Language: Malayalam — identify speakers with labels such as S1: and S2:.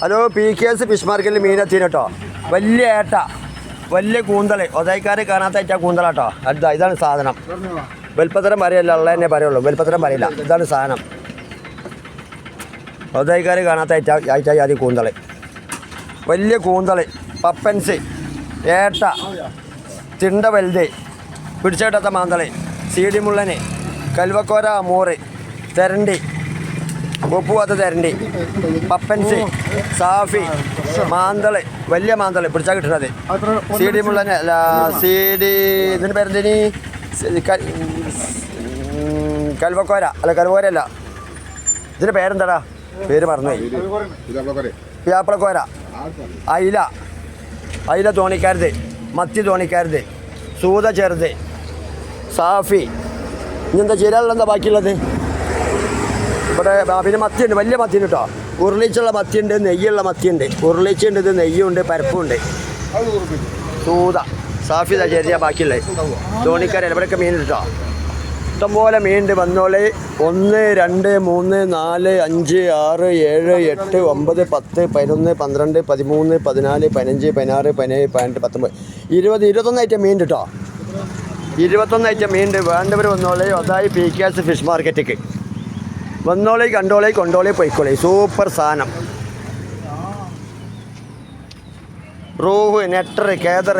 S1: ഹലോ PKS ഫിഷ് മാർക്കറ്റിൽ മീനെത്തിന് കേട്ടോ. വലിയ ഏട്ട, വലിയ കൂന്തൽ, ഒതായിക്കാർ കാണാത്ത കൂന്തലാട്ടോ. അടുത്ത ഇതാണ് സാധനം. വലുപ്പത്തരം പറയല്ല, ഉള്ള തന്നെ പറയുള്ളൂ, വലുപ്പത്തരം പറയില്ല. ഇതാണ് സാധനം. ഒതായിക്കാർ കാണാത്ത ആദ്യ കൂന്തൽ, വലിയ കൂന്തൽ, പപ്പൻസ്, ഏട്ട, തിണ്ട വലുത്, പിടിച്ചിട്ടാത്ത മാന്തൽ, സീഡി മുള്ളന്, കൽവക്കോര, മൂറ്, തെരണ്ടി, ഉപ്പുവാത്ത തെരണ്ടി, പപ്പൻസ്, സാഫി, മാന്തൾ, വലിയ മാന്തൾ പിടിച്ചാൽ കിട്ടുന്നത്. സീഡി മുള്ളന് അല്ല, സീഡി ഇതിൻ്റെ പേരെന്തിനി, കൽവക്കോര അല്ല, കൽവക്കോരല്ല, ഇതിൻ്റെ പേരെന്താടാ, പേര് മറന്നുപോയി. പിയാപ്പളക്കോര, അയില തോണിക്കാരുത്, മത്തി തോണിക്കാരുത്, സൂത ചെറുത്, സാഫി. ഇങ്ങനത്തെ ചിരകളെന്താ ബാക്കിയുള്ളത് ഇവിടെ? പിന്നെ മത്തിയുണ്ട്, വലിയ മത്തിയുണ്ട് കേട്ടോ. ഉരുളിച്ചുള്ള മത്തിയുണ്ട്, നെയ്യുള്ള മത്തിയുണ്ട്. ഉരുളിച്ചുണ്ട്, ഇത് നെയ്യുണ്ട്, പരപ്പുണ്ട്. സൂത, സാഫി ചെറിയ ബാക്കിയുള്ളത്. തോണിക്കാരല്ല, ഇവിടെയൊക്കെ മീൻ കേട്ടോ. ഇഷ്ടംപോലെ മീനുണ്ട്. വന്നോളെ. 1 2 3 4 5 6 7 8 9 10 11 12 13 14 15 16 17 18 19 20 21 ഐറ്റം മീൻ കേട്ടോ. 21 ഐറ്റം മീനുണ്ട്. വേണ്ടവർ വന്നോളെ. അതായി PKS ഫിഷ് മാർക്കറ്റിക്ക് വന്നോളെ, കണ്ടോളെ, കൊണ്ടോളെ, പൊയ്ക്കോളെ. സൂപ്പർ സാധനം. റൂഹ്, നെട്ടർ, കേദർ,